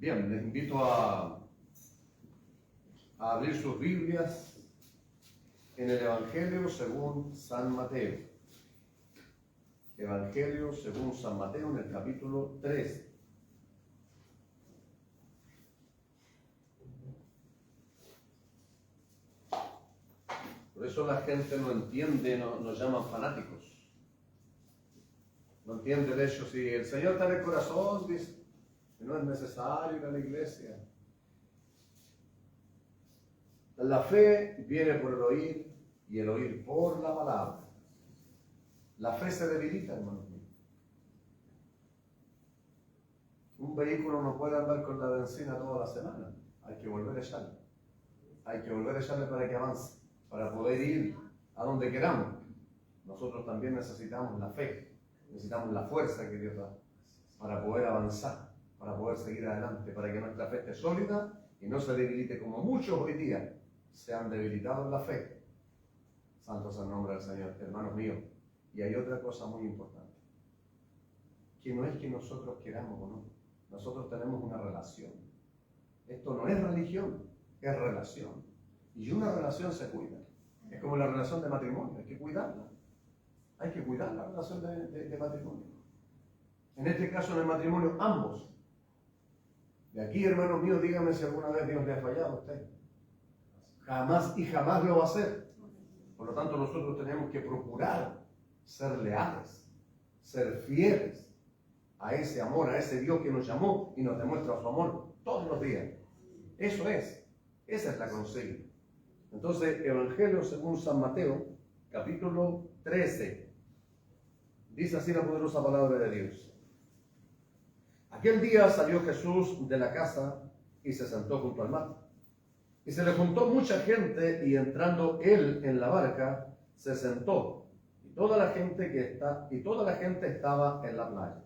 Bien, les invito a abrir sus Biblias en el Evangelio según San Mateo. Evangelio según San Mateo en el capítulo 3. Por eso la gente no entiende, nos llaman fanáticos. No entiende el hecho. Si el Señor está en el corazón, dice que no es necesario ir a la iglesia. La fe viene por el oír y el oír por la palabra. La fe se debilita, hermanos míos. Un vehículo no puede andar con la benzina toda la semana. Hay que volver a echarle. Hay que volver a echarle para que avance, para poder ir a donde queramos. Nosotros también necesitamos la fe, necesitamos la fuerza que Dios da para poder avanzar, para poder seguir adelante, para que nuestra fe esté sólida y no se debilite como muchos hoy día se han debilitado en la fe. Santo es el nombre del Señor, hermanos míos. Y hay otra cosa muy importante, que no es que nosotros queramos o no, nosotros tenemos una relación. Esto no es religión, es relación. Y una relación se cuida. Es como la relación de matrimonio, hay que cuidarla. Hay que cuidar la relación de matrimonio. En este caso, en el matrimonio, ambos. De aquí, hermanos míos, dígame si alguna vez Dios le ha fallado a usted. Jamás y jamás lo va a hacer. Por lo tanto, nosotros tenemos que procurar ser leales, ser fieles a ese amor, a ese Dios que nos llamó y nos demuestra su amor todos los días. Eso es, esa es la consigna. Entonces, Evangelio según San Mateo, capítulo 13. Dice así la poderosa palabra de Dios. Aquel día salió Jesús de la casa y se sentó junto al mar. Y se le juntó mucha gente y entrando él en la barca, se sentó. Y toda la gente estaba en la playa.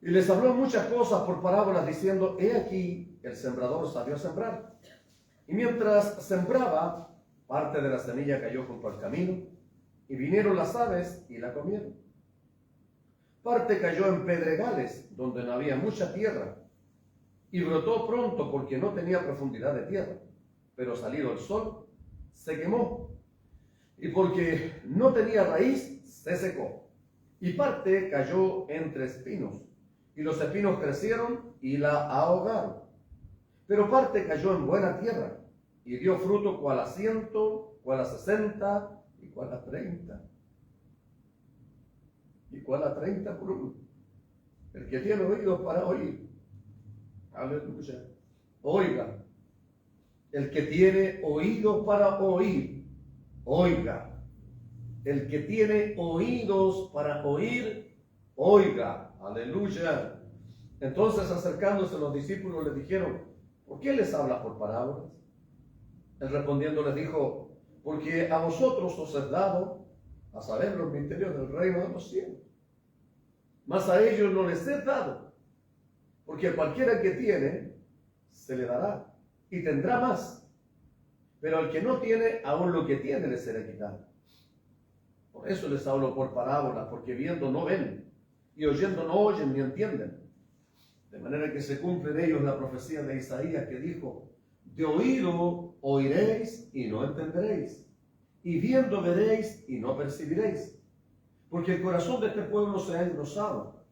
Y les habló muchas cosas por parábolas diciendo, he aquí, el sembrador salió a sembrar. Y mientras sembraba, parte de la semilla cayó junto al camino, y vinieron las aves y la comieron. Parte cayó en pedregales, donde no había mucha tierra, y brotó pronto porque no tenía profundidad de tierra, pero salido el sol, se quemó, y porque no tenía raíz, se secó. Y parte cayó entre espinos, y los espinos crecieron y la ahogaron. Pero parte cayó en buena tierra, y dio fruto cual a 100, cual a 60, y cual a 30. Y cual a 30 por uno. El que tiene oídos para oír. Aleluya. Oiga. El que tiene oídos para oír. Oiga. El que tiene oídos para oír. Oiga. Aleluya. Entonces acercándose los discípulos le dijeron, ¿por qué les hablas por parábolas? Él respondiendo les dijo, porque a vosotros os es dado a saber los misterios del reino de los cielos. Mas a ellos no les es dado, porque a cualquiera que tiene, se le dará, y tendrá más. Pero al que no tiene, aún lo que tiene le será quitado. Por eso les hablo por parábolas, porque viendo no ven, y oyendo no oyen ni entienden. De manera que se cumple en ellos la profecía de Isaías que dijo, de oído oiréis y no entenderéis, y viendo veréis y no percibiréis. Porque el corazón de este pueblo se ha engrosado,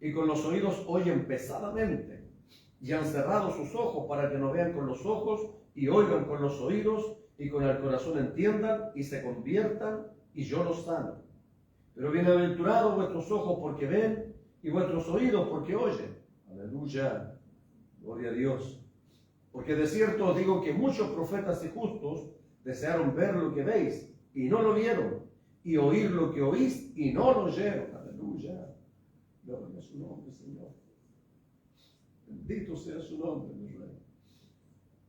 y con los oídos oyen pesadamente, y han cerrado sus ojos para que no vean con los ojos, y oigan con los oídos, y con el corazón entiendan, y se conviertan, y yo los sano. Pero bienaventurados vuestros ojos porque ven, y vuestros oídos porque oyen. Aleluya, gloria a Dios. Porque de cierto os digo que muchos profetas y justos desearon ver lo que veis, y no lo vieron, y oír lo que oís, y no lo oyeron. Aleluya. Gloria a su nombre, Señor. Bendito sea su nombre, mi Rey.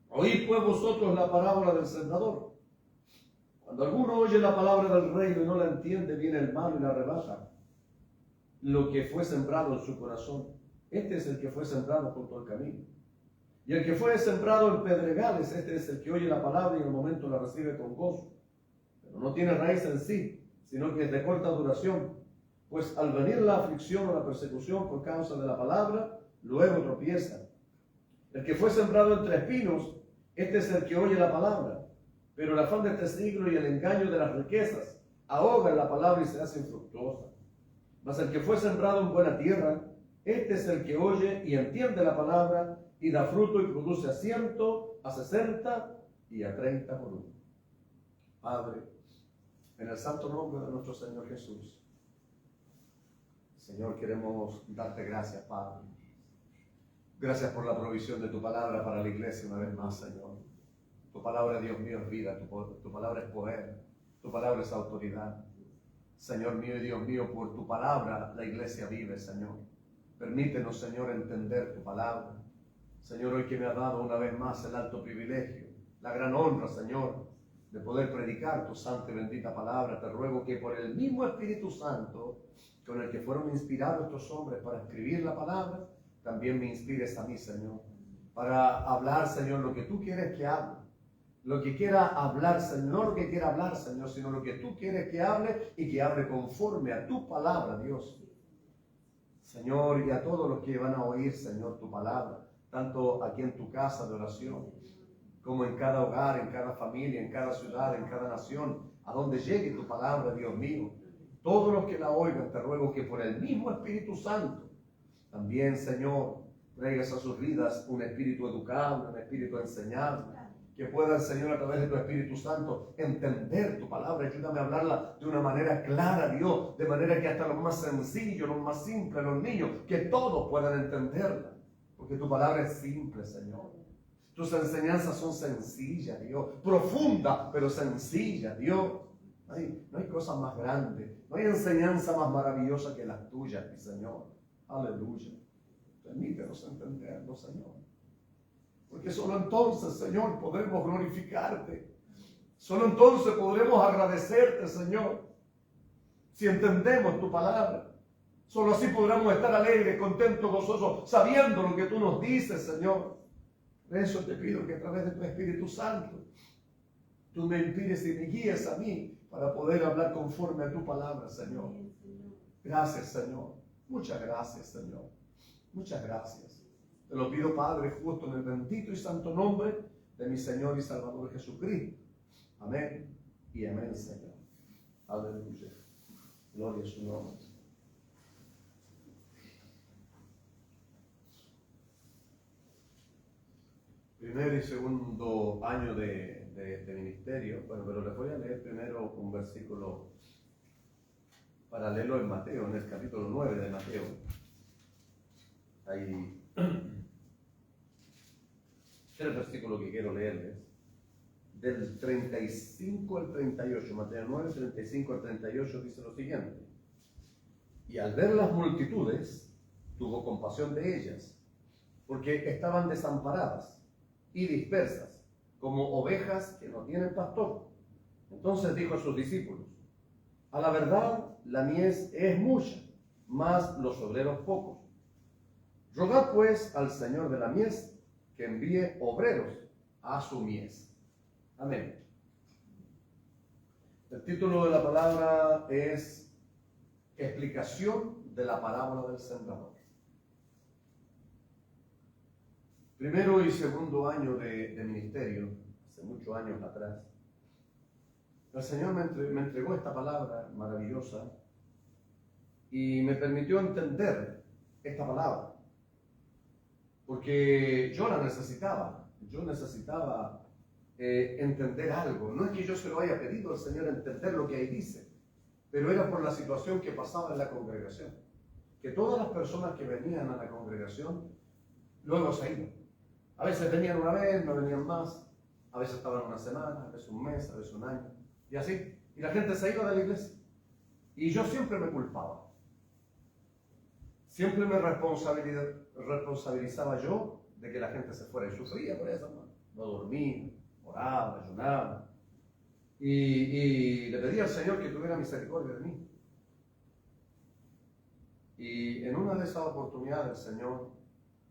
Oíd pues vosotros la parábola del sembrador. Cuando alguno oye la palabra del reino y no la entiende, viene el mal y la arrebata lo que fue sembrado en su corazón. Este es el que fue sembrado junto al camino. Y el que fue sembrado en pedregales, este es el que oye la palabra y en el momento la recibe con gozo. Pero no tiene raíz en sí, sino que es de corta duración. Pues al venir la aflicción o la persecución por causa de la palabra, luego tropieza. El que fue sembrado entre espinos, este es el que oye la palabra, pero el afán de este siglo y el engaño de las riquezas ahogan la palabra y se hace infructuosa. Mas el que fue sembrado en buena tierra, este es el que oye y entiende la palabra y da fruto y produce a 100, a 60 y a 30 por uno. Padre, en el santo nombre de nuestro Señor Jesús, Señor, queremos darte gracias, Padre. Gracias por la provisión de tu palabra para la iglesia una vez más, Señor. Tu palabra, Dios mío, es vida, tu palabra es poder, tu palabra es autoridad. Señor mío y Dios mío, por tu palabra la iglesia vive, Señor. Permítenos, Señor, entender tu palabra. Señor, hoy que me ha dado una vez más el alto privilegio, la gran honra, Señor, de poder predicar tu santa y bendita palabra, te ruego que por el mismo Espíritu Santo con el que fueron inspirados estos hombres para escribir la palabra, también me inspires a mí, Señor, para hablar, Señor, lo que tú quieres que hable. Lo que quiera hablar, Señor, no lo que quiera hablar, Señor, sino lo que tú quieres que hable y que hable conforme a tu palabra, Dios. Señor, y a todos los que van a oír, Señor, tu palabra, tanto aquí en tu casa de oración, como en cada hogar, en cada familia, en cada ciudad, en cada nación, a donde llegue tu palabra, Dios mío. Todos los que la oigan, te ruego que por el mismo Espíritu Santo, también, Señor, traigas a sus vidas un espíritu educable, un espíritu enseñable, que puedan, Señor, a través de tu Espíritu Santo, entender tu palabra. Ayúdame a hablarla de una manera clara, Dios, de manera que hasta los más sencillos, los más simples, los niños, que todos puedan entenderla, porque tu palabra es simple, Señor. Tus enseñanzas son sencillas, Dios, profundas, pero sencillas, Dios. No hay cosa más grande, no hay enseñanza más maravillosa que las tuyas, mi Señor. Aleluya. Permítenos entenderlo, Señor. Porque solo entonces, Señor, podremos glorificarte. Solo entonces podremos agradecerte, Señor, si entendemos tu palabra. Solo así podremos estar alegres, contentos, gozosos, sabiendo lo que tú nos dices, Señor. Por eso te pido que a través de tu Espíritu Santo, tú me inspires y me guíes a mí para poder hablar conforme a tu palabra, Señor. Gracias, Señor. Muchas gracias, Señor. Muchas gracias. Te lo pido, Padre, justo en el bendito y santo nombre de mi Señor y Salvador Jesucristo. Amén y amén, Señor. Aleluya. Gloria a su nombre. Primer y segundo año de ministerio. Bueno, pero les voy a leer primero un versículo paralelo en Mateo, en el capítulo 9 de Mateo. Hay tres versículos que quiero leerles. Del 35 al 38, Mateo 9, 35 al 38 dice lo siguiente. Y al ver las multitudes, tuvo compasión de ellas, porque estaban desamparadas y dispersas, como ovejas que no tienen pastor. Entonces dijo a sus discípulos: a la verdad, la mies es mucha, mas los obreros pocos. Rogad pues al Señor de la mies que envíe obreros a su mies. Amén. El título de la palabra es Explicación de la parábola del sembrador. Primero y segundo año de ministerio, hace muchos años atrás, el Señor me entregó esta palabra maravillosa y me permitió entender esta palabra, porque yo la necesitaba. Yo necesitaba entender algo. No es que yo se lo haya pedido al Señor entender lo que ahí dice, pero era por la situación que pasaba en la congregación, que todas las personas que venían a la congregación luego se iban. A veces venían una vez, no venían más, a veces estaban una semana, a veces un mes, a veces un año, y así. Y la gente se iba de la iglesia. Y yo siempre me culpaba. Siempre me responsabilizaba yo de que la gente se fuera, y sufría por eso, no dormía, oraba, ayunaba, y le pedía al Señor que tuviera misericordia de mí. Y en una de esas oportunidades el Señor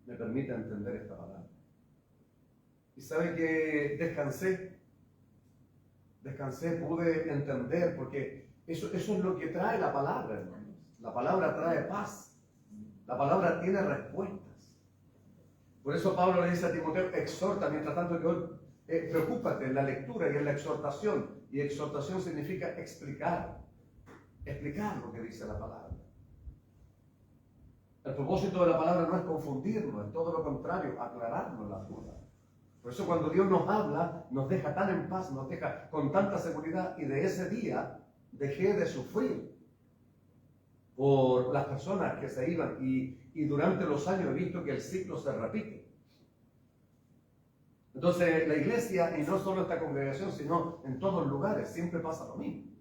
me permite entender esta palabra. Y sabe que descansé, pude entender, porque eso es lo que trae la palabra, hermanos. La palabra trae paz, la palabra tiene respuestas. Por eso Pablo le dice a Timoteo, exhorta, mientras tanto que hoy, preocúpate en la lectura y en la exhortación. Y exhortación significa explicar lo que dice la palabra. El propósito de la palabra no es confundirnos, es todo lo contrario, aclararnos las dudas. Por eso cuando Dios nos habla, nos deja tan en paz, nos deja con tanta seguridad, y de ese día dejé de sufrir por las personas que se iban, y durante los años he visto que el ciclo se repite. Entonces la iglesia, y no solo esta congregación, sino en todos lugares, siempre pasa lo mismo.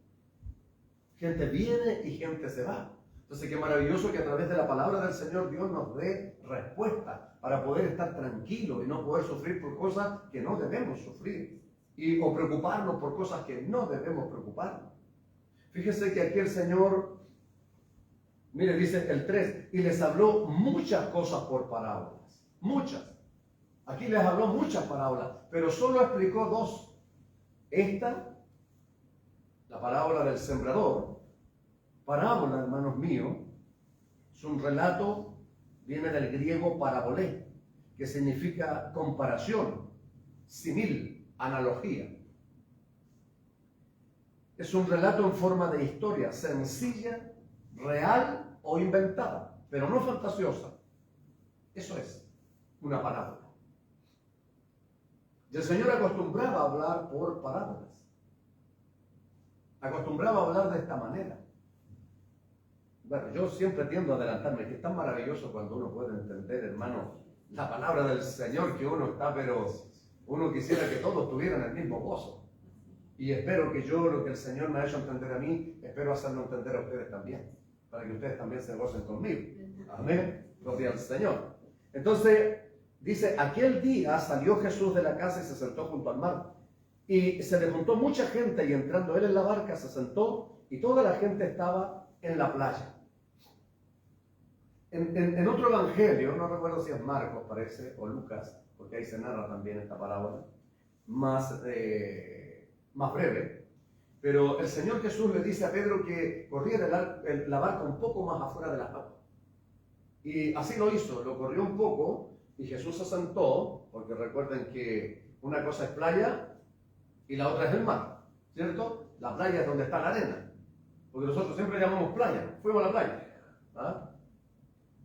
Gente viene y gente se va. Entonces qué maravilloso que a través de la palabra del Señor Dios nos dé respuesta para poder estar tranquilos y no poder sufrir por cosas que no debemos sufrir, o preocuparnos por cosas que no debemos preocuparnos. Fíjese que aquí el Señor, mire, dice el 3, y les habló muchas cosas por parábolas, muchas. Aquí les habló muchas parábolas, pero solo explicó dos. Esta, la parábola del sembrador. Parábola, hermanos míos, es un relato, viene del griego parabolé, que significa comparación, símil, analogía. Es un relato en forma de historia, sencilla, real o inventada, pero no fantasiosa. Eso es una parábola. Y el Señor acostumbraba a hablar por parábolas. Acostumbraba a hablar de esta manera. Bueno, yo siempre tiendo a adelantarme, que es tan maravilloso cuando uno puede entender, hermano, la palabra del Señor, que uno está, pero uno quisiera que todos tuvieran el mismo gozo. Y espero que yo, lo que el Señor me ha hecho entender a mí, espero hacerlo entender a ustedes también, para que ustedes también se gocen conmigo. Amén. Gloria al Señor. Entonces, dice, aquel día salió Jesús de la casa y se sentó junto al mar. Y se le juntó mucha gente, y entrando él en la barca se sentó, y toda la gente estaba en la playa. En otro evangelio, no recuerdo si es Marcos, parece, o Lucas, porque ahí se narra también esta parábola, más breve, pero el Señor Jesús le dice a Pedro que corriera la barca un poco más afuera de las aguas. Y así lo hizo, lo corrió un poco, y Jesús se sentó, porque recuerden que una cosa es playa y la otra es el mar, ¿cierto? La playa es donde está la arena, porque nosotros siempre llamamos playa, fuimos a la playa, ¿ah?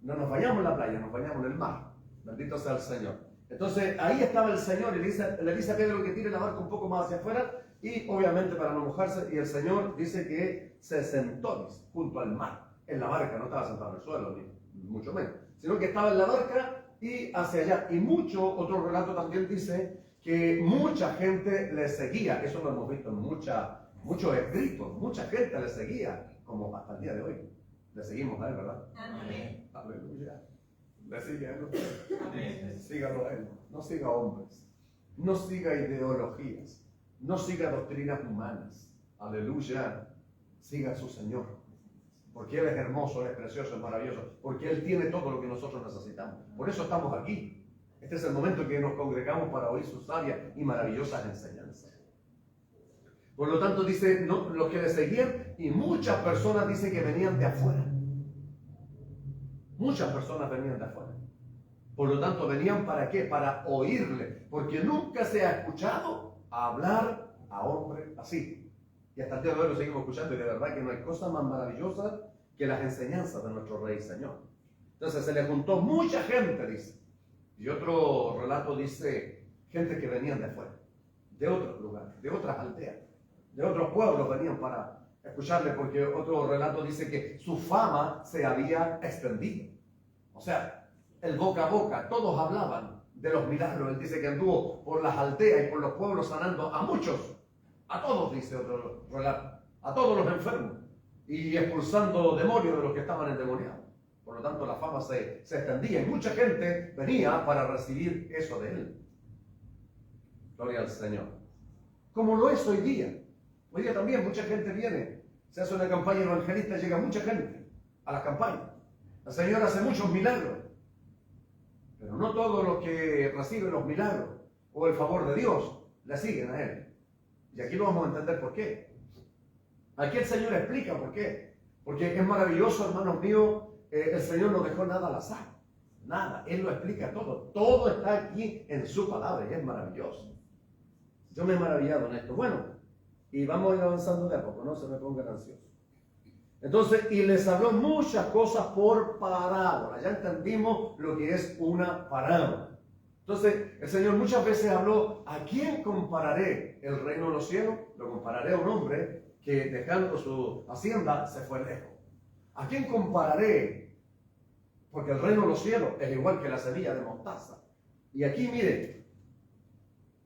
No nos bañamos en la playa, nos bañamos en el mar. Bendito sea el Señor. Entonces ahí estaba el Señor y le dice a Pedro que tire la barca un poco más hacia afuera, y obviamente para no mojarse, y el Señor dice que se sentó junto al mar, en la barca, no estaba sentado en el suelo, ni mucho menos, sino que estaba en la barca y hacia allá. Y otro relato también dice que mucha gente le seguía. Eso lo hemos visto en muchos escritos, mucha gente le seguía, como hasta el día de hoy. Le seguimos a él, ¿verdad? Amén. Aleluya. Le sigue a él. Amén. Sígalo a él. No siga hombres. No siga ideologías. No siga doctrinas humanas. Aleluya. Siga a su Señor. Porque Él es hermoso, Él es precioso, es maravilloso. Porque Él tiene todo lo que nosotros necesitamos. Por eso estamos aquí. Este es el momento en que nos congregamos para oír sus sabias y maravillosas enseñanzas. Por lo tanto, dice, no, los que le seguían, y muchas personas dicen que venían de afuera. Muchas personas venían de afuera. Por lo tanto, venían ¿para qué? Para oírle. Porque nunca se ha escuchado hablar a hombres así. Y hasta el día de hoy lo seguimos escuchando, y de verdad que no hay cosa más maravillosa que las enseñanzas de nuestro Rey y Señor. Entonces se le juntó mucha gente, dice. Y otro relato dice, gente que venían de afuera, de otros lugares, de otras aldeas, de otros pueblos venían para escucharle, porque otro relato dice que su fama se había extendido. O sea, el boca a boca, todos hablaban de los milagros. Él dice que anduvo por las aldeas y por los pueblos sanando a muchos, a todos, dice otro relato, a todos los enfermos, y expulsando demonios de los que estaban endemoniados. Por lo tanto, la fama se extendía, y mucha gente venía para recibir eso de él. Gloria al Señor. Como lo es hoy día. Hoy día también mucha gente viene. Se hace una campaña evangelista, llega mucha gente a las campañas. El Señor hace muchos milagros. Pero no todos los que reciben los milagros o el favor de Dios le siguen a Él. Y aquí lo vamos a entender por qué. Aquí el Señor explica por qué. Porque es maravilloso, hermanos míos, el Señor no dejó nada al azar. nada. Él lo explica todo. Todo está aquí en su palabra y es maravilloso. Yo me he maravillado en esto. Bueno, y vamos a ir avanzando de a poco, no se me pongan ansiosos. Entonces, y les habló muchas cosas por parábola. Ya entendimos lo que es una parábola. Entonces, el Señor muchas veces habló: ¿a quién compararé el reino de los cielos? Lo compararé a un hombre que dejando su hacienda se fue lejos. ¿A quién compararé? Porque el reino de los cielos es igual que la semilla de mostaza. Y aquí, mire,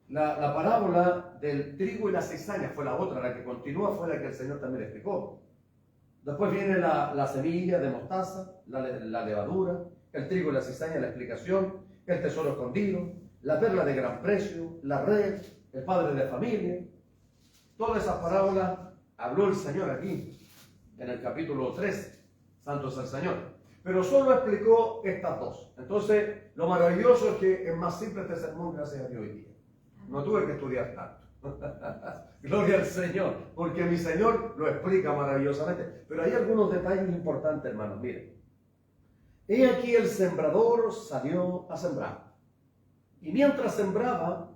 la parábola del trigo y la cizaña fue la otra, la que continúa fue la que el Señor también explicó. Después viene la semilla de mostaza, la levadura, el trigo y la cizaña, la explicación, el tesoro escondido, la perla de gran precio, la red, el padre de familia. Todas esas parábolas habló el Señor aquí, en el capítulo 3, Santo es el Señor. Pero solo explicó estas dos. Entonces, lo maravilloso es que es más simple este sermón, gracias a Dios, hoy día. No tuve que estudiar tanto. Gloria al Señor, porque mi Señor lo explica maravillosamente. Pero hay algunos detalles importantes, hermanos. Miren, he aquí el sembrador salió a sembrar. Y mientras sembraba,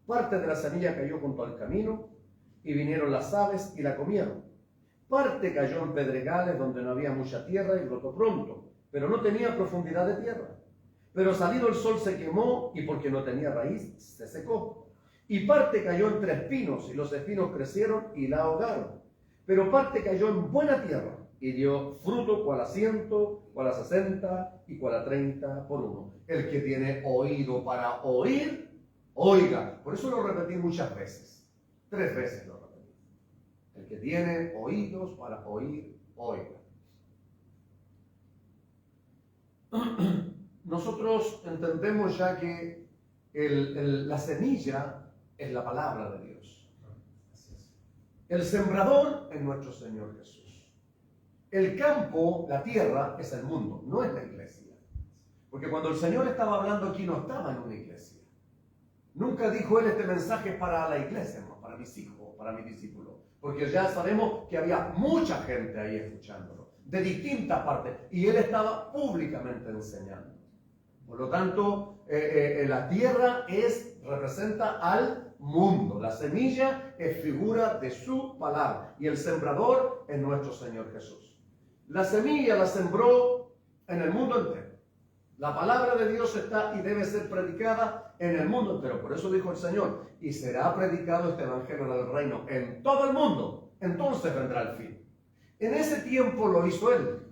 parte de la semilla cayó junto al camino, y vinieron las aves y la comieron. Parte cayó en pedregales donde no había mucha tierra y brotó pronto, pero no tenía profundidad de tierra. Pero salido el sol se quemó y porque no tenía raíz se secó. Y parte cayó entre espinos y los espinos crecieron y la ahogaron. Pero parte cayó en buena tierra y dio fruto cual a 100, cual a 60 y cual a 30 por uno. El que tiene oído para oír, oiga. Por eso lo repetí muchas veces. 3 veces lo repetí. El que tiene oídos para oír, oiga. Nosotros entendemos ya que la semilla es la palabra de Dios. El sembrador es nuestro Señor Jesús. El campo, la tierra, es el mundo, no es la iglesia. Porque cuando el Señor estaba hablando aquí no estaba en una iglesia. Nunca dijo Él: este mensaje para la iglesia, no, para mis hijos, para mis discípulos. Porque ya sabemos que había mucha gente ahí escuchándolo, de distintas partes. Y Él estaba públicamente enseñando. Por lo tanto, la tierra representa al mundo. La semilla es figura de su palabra. Y el sembrador es nuestro Señor Jesús. La semilla la sembró en el mundo entero. La palabra de Dios está y debe ser predicada en el mundo entero. Por eso dijo el Señor: y será predicado este evangelio del reino en todo el mundo. Entonces vendrá el fin. En ese tiempo lo hizo Él.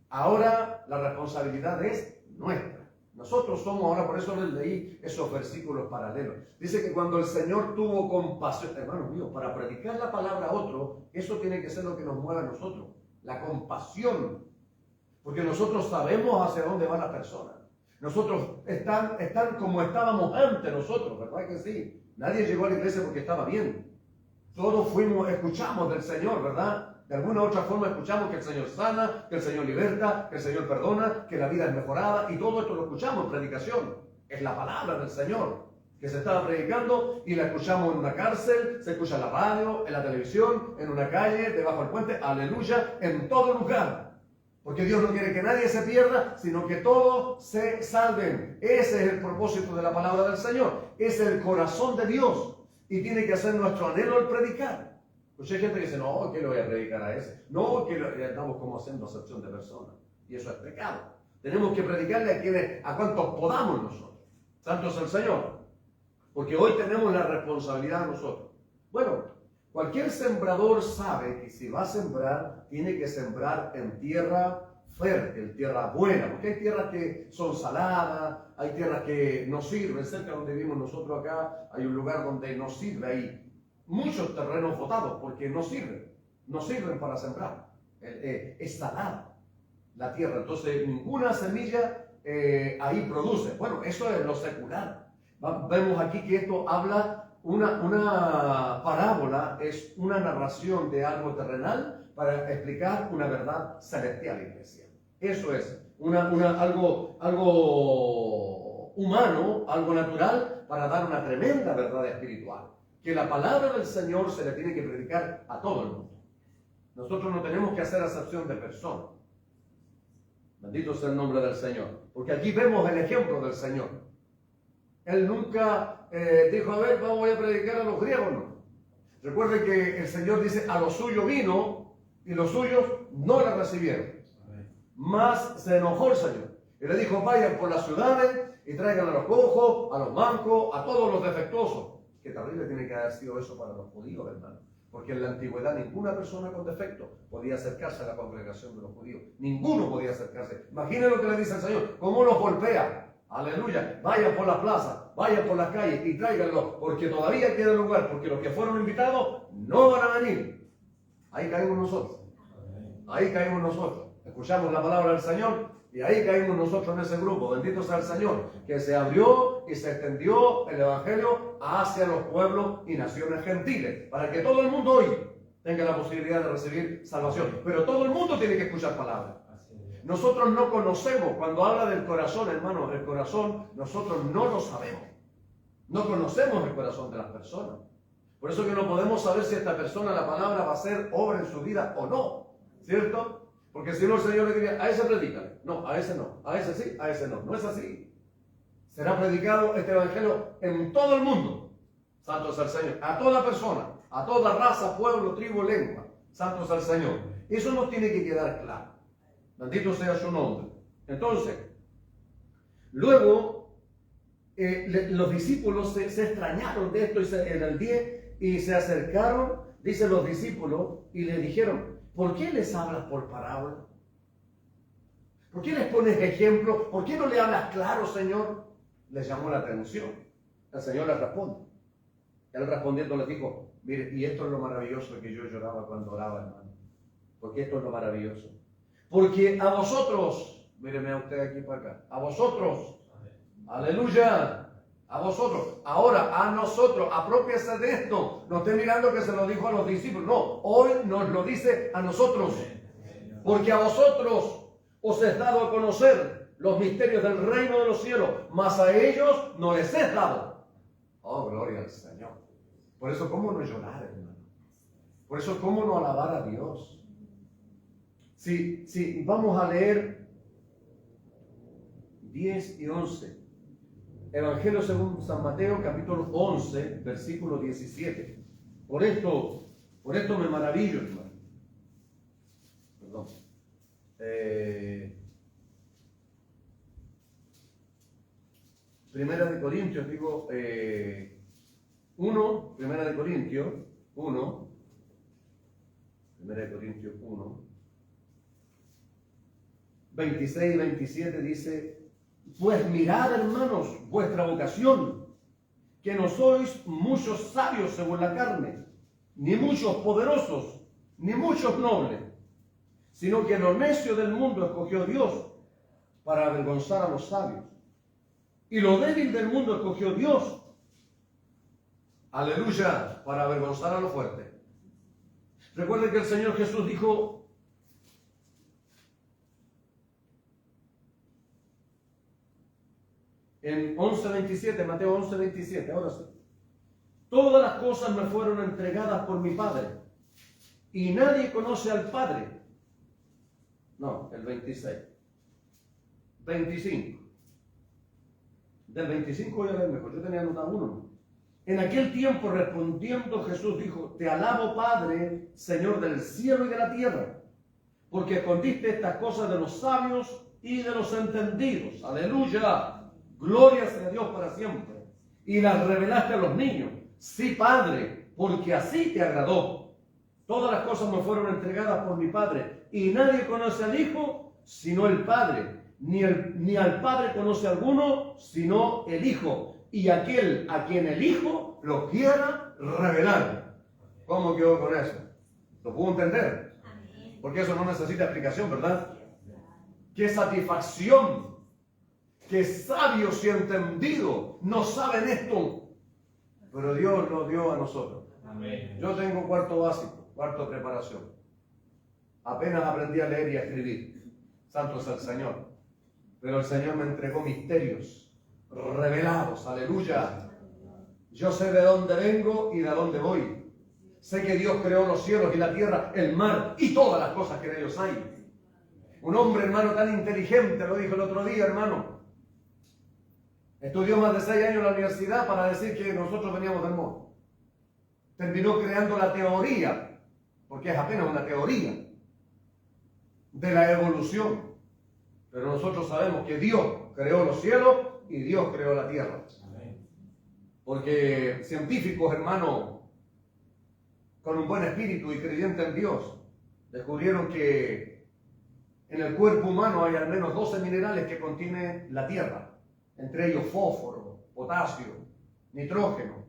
Ahora la responsabilidad es nuestra. Nosotros somos ahora, por eso les leí esos versículos paralelos. Dice que cuando el Señor tuvo compasión, hermanos míos, para predicar la palabra a otro, eso tiene que ser lo que nos mueve a nosotros, la compasión. Porque nosotros sabemos hacia dónde va la persona. Nosotros están como estábamos antes nosotros, ¿verdad que sí? Nadie llegó a la iglesia porque estaba bien. Todos escuchamos del Señor, ¿verdad? De alguna u otra forma escuchamos que el Señor sana, que el Señor liberta, que el Señor perdona, que la vida es mejorada, y todo esto lo escuchamos en predicación. Es la palabra del Señor que se estaba predicando y la escuchamos en una cárcel, se escucha en la radio, en la televisión, en una calle, debajo del puente, aleluya, en todo lugar. Porque Dios no quiere que nadie se pierda, sino que todos se salven. Ese es el propósito de la palabra del Señor. Es el corazón de Dios y tiene que ser nuestro anhelo el predicar. Pues hay gente que dice: no, ¿qué le voy a predicar a ese? No, que estamos como haciendo acepción de personas. Y eso es pecado. Tenemos que predicarle a cuantos podamos nosotros. Santo es el Señor. Porque hoy tenemos la responsabilidad nosotros. Bueno, cualquier sembrador sabe que si va a sembrar, tiene que sembrar en tierra fértil, tierra buena. Porque hay tierras que son saladas, hay tierras que no sirven. Cerca donde vivimos nosotros acá, hay un lugar donde no sirve ahí. Muchos terrenos botados porque no sirven para sembrar. Es salada la tierra, entonces ninguna semilla ahí produce. Bueno, eso es lo secular. Vemos aquí que esto habla, una parábola es una narración de algo terrenal para explicar una verdad celestial, iglesia. Eso es algo humano, algo natural, para dar una tremenda verdad espiritual. Que la palabra del Señor se le tiene que predicar a todo el mundo. Nosotros no tenemos que hacer acepción de personas. Bendito sea el nombre del Señor. Porque aquí vemos el ejemplo del Señor. Él nunca dijo, a ver, voy a predicar a los griegos, no. Recuerden que el Señor dice, a lo suyo vino y los suyos no le recibieron. Más se enojó el Señor. Y le dijo, vayan por las ciudades y traigan a los cojos, a los mancos, a todos los defectuosos. Qué terrible tiene que haber sido eso para los judíos, hermano. Porque en la antigüedad ninguna persona con defecto podía acercarse a la congregación de los judíos. Ninguno podía acercarse. Imaginen lo que le dice el Señor, cómo los golpea. Aleluya. Vayan por las plazas, vayan por las calles y tráiganlos, porque todavía queda lugar, porque los que fueron invitados no van a venir. Ahí caímos nosotros. Ahí caímos nosotros. Escuchamos la palabra del Señor y ahí caímos nosotros en ese grupo. Bendito sea el Señor, que se abrió y se extendió el Evangelio hacia los pueblos y naciones gentiles, para que todo el mundo hoy tenga la posibilidad de recibir salvación. Pero todo el mundo tiene que escuchar palabras. Nosotros no conocemos, cuando habla del corazón, hermano, el corazón, nosotros no lo sabemos. No conocemos el corazón de las personas. Por eso que no podemos saber si esta persona, la palabra, va a hacer obra en su vida o no. ¿Cierto? Porque si no, el Señor le diría, a ese predica. No, a ese no. A ese sí, a ese no. No es así. Será predicado este evangelio en todo el mundo. Santo es el Señor. A toda persona, a toda raza, pueblo, tribu, lengua. Santo es el Señor. Eso nos tiene que quedar claro. Bendito sea su nombre. Entonces, luego, los discípulos se extrañaron de esto en el 10 y se acercaron, dicen los discípulos, y le dijeron, ¿por qué les hablas por parábola? ¿Por qué les pones ejemplo? ¿Por qué no le hablas claro, Señor? Les llamó la atención. El Señor les responde. Él respondiendo les dijo, mire, y esto es lo maravilloso que yo lloraba cuando oraba, hermano. Porque esto es lo maravilloso. Porque a vosotros, míreme a usted aquí para acá, a vosotros, aleluya, a vosotros, ahora a nosotros, apropiese de esto. No esté mirando que se lo dijo a los discípulos, no, hoy nos lo dice a nosotros. Porque a vosotros os es dado a conocer los misterios del reino de los cielos, mas a ellos no les es dado. Oh, gloria al Señor. Por eso, ¿cómo no llorar, hermano? Por eso, ¿cómo no alabar a Dios? Si vamos a leer 10 y 11. Evangelio según San Mateo, capítulo 11, versículo 17. Por esto me maravillo, hermano. Perdón. Primera de Corintios, digo, 1, Primera de Corintios 1, Primera de Corintios 1, 26 y 27 dice, pues mirad, hermanos, vuestra vocación, que no sois muchos sabios según la carne, ni muchos poderosos, ni muchos nobles, sino que lo necio del mundo escogió Dios para avergonzar a los sabios. Y lo débil del mundo escogió Dios, aleluya, para avergonzar a lo fuerte. Recuerden que el Señor Jesús dijo, en 11:27, Mateo 11:27, ahora sí. Todas las cosas me fueron entregadas por mi Padre, y nadie conoce al Padre. No, el 26. 25. Del 25 voy a ver mejor, yo tenía anotado uno. En aquel tiempo respondiendo Jesús dijo, te alabo Padre, Señor del cielo y de la tierra, porque escondiste estas cosas de los sabios y de los entendidos. Aleluya. Gloria sea a Dios para siempre. Y las revelaste a los niños. Sí, Padre, porque así te agradó. Todas las cosas me fueron entregadas por mi Padre. Y nadie conoce al Hijo, sino el Padre. Ni al Padre conoce alguno, sino el Hijo. Y aquel a quien el Hijo lo quiera revelar. ¿Cómo quedó con eso? ¿Lo pudo entender? Porque eso no necesita explicación, ¿verdad? ¡Qué satisfacción! Que sabios y entendidos no saben esto, pero Dios lo dio a nosotros. Amén. Yo tengo cuarto básico, cuarto preparación. Apenas aprendí a leer y a escribir. Santo es el Señor. Pero el Señor me entregó misterios revelados. Aleluya. Yo sé de dónde vengo y de dónde voy. Sé que Dios creó los cielos y la tierra, el mar y todas las cosas que en ellos hay. Un hombre, hermano, tan inteligente, lo dijo el otro día, hermano. Estudió más de 6 años en la universidad para decir que nosotros veníamos del mono. Terminó creando la teoría, porque es apenas una teoría, de la evolución. Pero nosotros sabemos que Dios creó los cielos y Dios creó la tierra. Porque científicos, hermano, con un buen espíritu y creyente en Dios, descubrieron que en el cuerpo humano hay al menos 12 minerales que contiene la tierra, entre ellos fósforo, potasio, nitrógeno,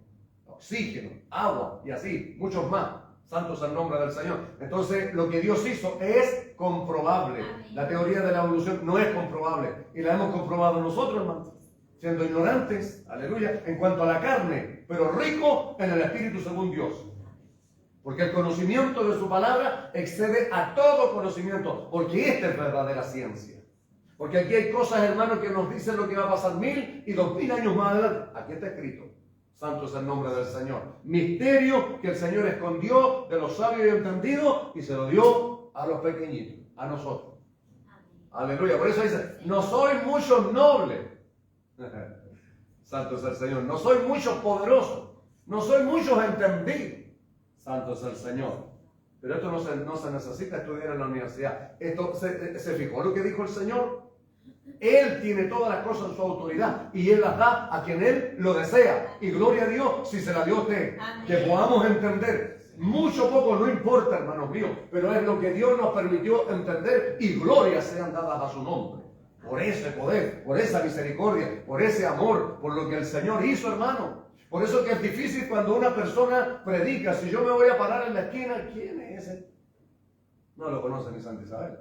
oxígeno, agua y así, muchos más. Santo es el nombre del Señor. Entonces, lo que Dios hizo es comprobable. La teoría de la evolución no es comprobable. Y la hemos comprobado nosotros, hermanos, siendo ignorantes, aleluya, en cuanto a la carne, pero rico en el Espíritu según Dios. Porque el conocimiento de su palabra excede a todo conocimiento, porque esta es verdadera ciencia. Porque aquí hay cosas, hermanos, que nos dicen lo que va a pasar 1000 y 2000 años más adelante. Aquí está escrito. Santo es el nombre del Señor. Misterio que el Señor escondió de los sabios y entendidos y se lo dio a los pequeñitos, a nosotros. Aleluya. Por eso dice, no sois muchos nobles. Santo es el Señor. No sois muchos poderosos. No sois muchos entendidos. Santo es el Señor. Pero esto no se necesita estudiar en la universidad. Esto se fijó lo que dijo el Señor. Él tiene todas las cosas en su autoridad y Él las da a quien Él lo desea. Y gloria a Dios si se la dio a usted. Amén. Que podamos entender. Mucho o poco no importa, hermanos míos, pero es lo que Dios nos permitió entender y glorias sean dadas a su nombre. Por ese poder, por esa misericordia, por ese amor, por lo que el Señor hizo, hermano. Por eso que es difícil cuando una persona predica. Si yo me voy a parar en la esquina, ¿quién es ese? No lo conoce ni Santa Isabel.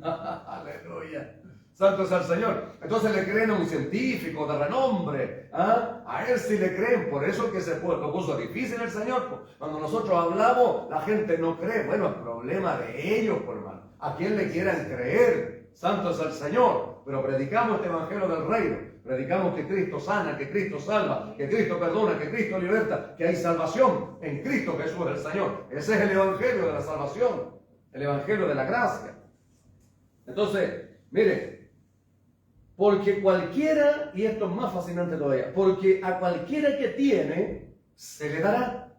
Aleluya. Santo es el Señor. Entonces le creen a un científico de renombre. ¿Ah? A él sí le creen. Por eso que se lo puso difícil el Señor. Cuando nosotros hablamos, la gente no cree. Bueno, es problema de ellos, por hermano. A quien le quieran creer. Santo es el Señor. Pero predicamos este evangelio del reino. Predicamos que Cristo sana, que Cristo salva, que Cristo perdona, que Cristo liberta, que hay salvación en Cristo Jesús el Señor. Ese es el evangelio de la salvación. El evangelio de la gracia. Entonces, mire. Porque cualquiera, y esto es más fascinante todavía, porque a cualquiera que tiene, se le dará.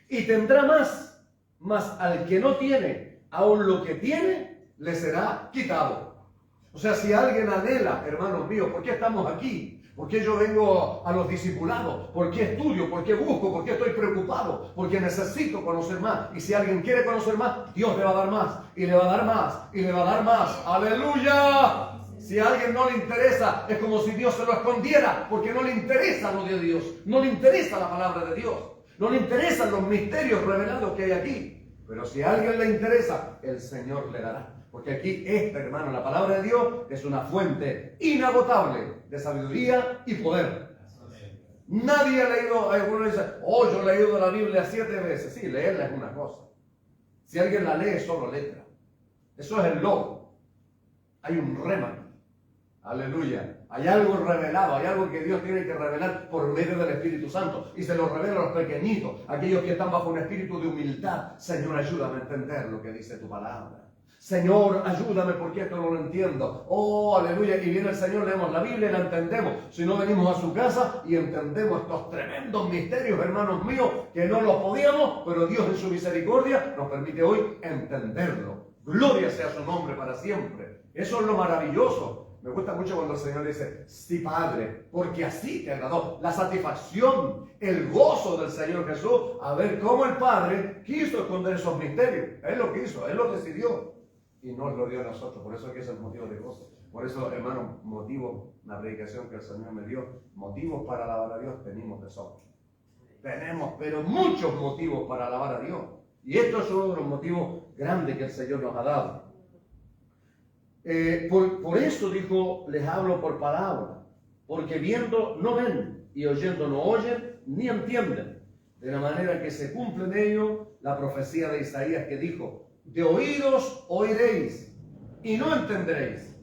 Y tendrá más, mas al que no tiene, aun lo que tiene, le será quitado. O sea, si alguien anhela, hermanos míos, ¿por qué estamos aquí? ¿Por qué yo vengo a los discipulados? ¿Por qué estudio? ¿Por qué busco? ¿Por qué estoy preocupado? Porque necesito conocer más. Y si alguien quiere conocer más, Dios le va a dar más, y le va a dar más, y le va a dar más. ¡Aleluya! Si a alguien no le interesa, es como si Dios se lo escondiera, porque no le interesa lo de Dios, no le interesa la palabra de Dios, no le interesan los misterios revelados que hay aquí. Pero si a alguien le interesa, el Señor le dará. Porque aquí hermano, la palabra de Dios es una fuente inagotable de sabiduría y poder. Nadie ha leído, alguno dice, yo he leído la Biblia 7 veces. Sí, leerla es una cosa. Si alguien la lee, es solo letra. Eso es el logo. Hay un rema. Aleluya. Hay algo revelado, hay algo que Dios tiene que revelar por medio del Espíritu Santo. Y se lo revela a los pequeñitos, aquellos que están bajo un espíritu de humildad. Señor, ayúdame a entender lo que dice tu palabra. Señor, ayúdame porque esto no lo entiendo. Oh, aleluya. Y viene el Señor, leemos la Biblia y la entendemos. Si no, venimos a su casa y entendemos estos tremendos misterios, hermanos míos, que no los podíamos, pero Dios en su misericordia nos permite hoy entenderlo. Gloria sea su nombre para siempre. Eso es lo maravilloso. Me gusta mucho cuando el Señor dice, sí, Padre, porque así te agradó. La satisfacción, el gozo del Señor Jesús, a ver cómo el Padre quiso esconder esos misterios. Él lo quiso, Él lo decidió. Y nos lo dio a nosotros. Por eso que es el motivo de gozo. Por eso, hermano, motivo, la predicación que el Señor me dio, motivos para alabar a Dios, tenemos de sobra. Tenemos, pero muchos motivos para alabar a Dios. Y esto es uno de los motivos grandes que el Señor nos ha dado. Por eso dijo, les hablo por palabra, porque viendo no ven y oyendo no oyen ni entienden, de la manera que se cumple en ello la profecía de Isaías que dijo, de oídos oiréis y no entenderéis,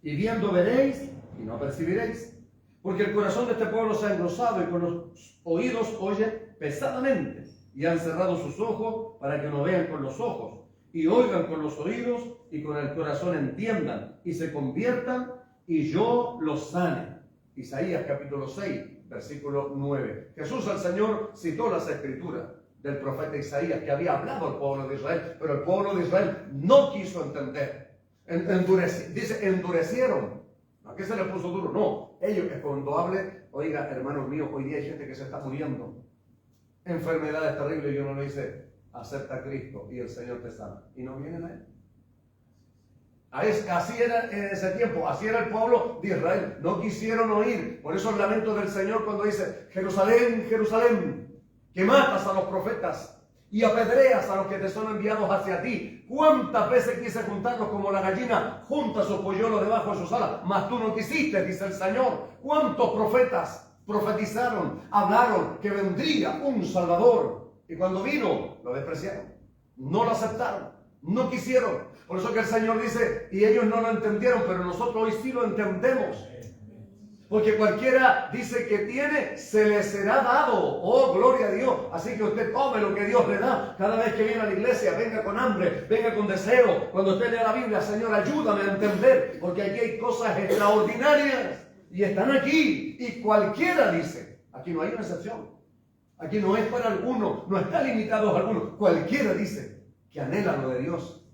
y viendo veréis y no percibiréis, porque el corazón de este pueblo se ha engrosado y con los oídos oye pesadamente, y han cerrado sus ojos para que no vean con los ojos y oigan con los oídos y con el corazón entiendan y se conviertan y yo los sane. Isaías capítulo 6, versículo 9. Jesús el Señor citó las escrituras del profeta Isaías que había hablado al pueblo de Israel, pero el pueblo de Israel no quiso entender. Dice, endurecieron. ¿A qué se les puso duro? No, ellos que cuando hable, oiga, hermanos míos, hoy día hay gente que se está muriendo. Enfermedades terribles, y uno le dice, acepta a Cristo y el Señor te sana. Y no vienen a Él. Así era en ese tiempo, así era el pueblo de Israel. No quisieron oír. Por eso el lamento del Señor cuando dice, Jerusalén, Jerusalén, que matas a los profetas y apedreas a los que te son enviados hacia ti. ¿Cuántas veces quise juntarlos como la gallina junta su polluelo debajo de sus alas? Mas tú no quisiste, dice el Señor. ¿Cuántos profetas profetizaron, hablaron que vendría un Salvador? Y cuando vino, lo despreciaron. No lo aceptaron. No quisieron. Por eso que el Señor dice, y ellos no lo entendieron, pero nosotros hoy sí lo entendemos. Porque cualquiera dice que tiene, se le será dado. Oh, gloria a Dios. Así que usted tome lo que Dios le da. Cada vez que viene a la iglesia, venga con hambre, venga con deseo. Cuando usted lea la Biblia, Señor, ayúdame a entender. Porque aquí hay cosas extraordinarias. Y están aquí. Y cualquiera dice. Aquí no hay una excepción. Aquí no es para algunos. No está limitado a algunos. Cualquiera dice que anhela lo de Dios.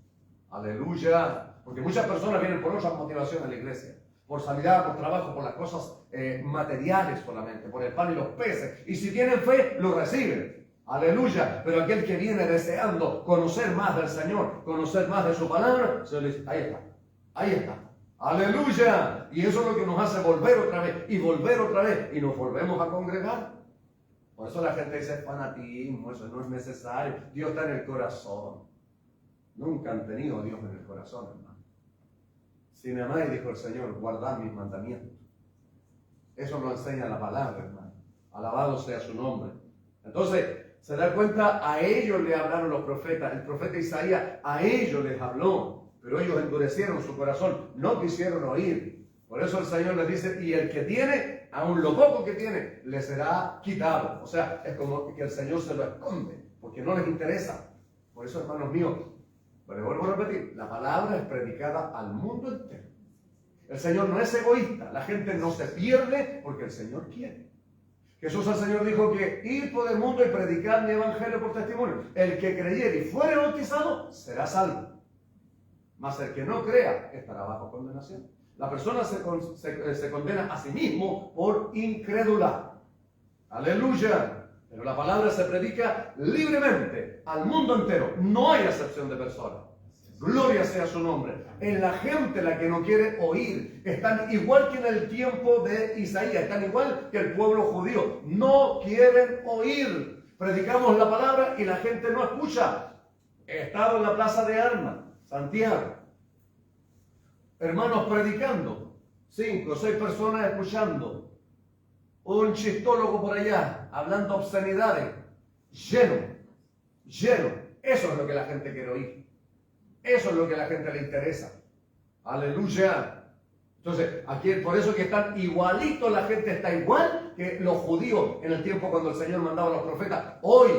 Aleluya. Porque muchas personas vienen por otras motivaciones a la iglesia. Por sanidad, por trabajo, por las cosas materiales solamente, por el pan y los peces. Y si tienen fe, lo reciben. Aleluya. Pero aquel que viene deseando conocer más del Señor, conocer más de su palabra, se le dice, ahí está, ahí está. Aleluya. Y eso es lo que nos hace volver otra vez y volver otra vez. Y nos volvemos a congregar. Por eso la gente dice fanatismo, eso no es necesario. Dios está en el corazón. Nunca han tenido a Dios en el corazón, hermano. Si me amáis, dijo el Señor, guardad mis mandamientos. Eso lo enseña la palabra, hermano. Alabado sea su nombre. Entonces, se da cuenta, a ellos le hablaron los profetas. El profeta Isaías a ellos les habló, pero ellos endurecieron su corazón, no quisieron oír. Por eso el Señor les dice, y el que tiene, aun lo poco que tiene, le será quitado. O sea, es como que el Señor se lo esconde, porque no les interesa. Por eso, hermanos míos, pero vuelvo a repetir, la palabra es predicada al mundo entero. El Señor no es egoísta, la gente no se pierde porque el Señor quiere. Jesús el Señor dijo que ir por el mundo y predicar mi evangelio por testimonio. El que creyere y fuere bautizado será salvo. Mas el que no crea estará bajo condenación. La persona se condena a sí mismo por incrédula. Aleluya. Pero la palabra se predica libremente al mundo entero. No hay acepción de personas. Gloria sea su nombre. En la gente la que no quiere oír. Están igual que en el tiempo de Isaías. Están igual que el pueblo judío. No quieren oír. Predicamos la palabra y la gente no escucha. He estado en la plaza de Armas, Santiago. Hermanos predicando. 5 o 6 personas escuchando. Un chistólogo por allá, hablando obscenidades, lleno. Eso es lo que la gente quiere oír. Eso es lo que a la gente le interesa. Aleluya. Entonces, aquí por eso que están igualitos, la gente está igual que los judíos en el tiempo cuando el Señor mandaba a los profetas. Hoy,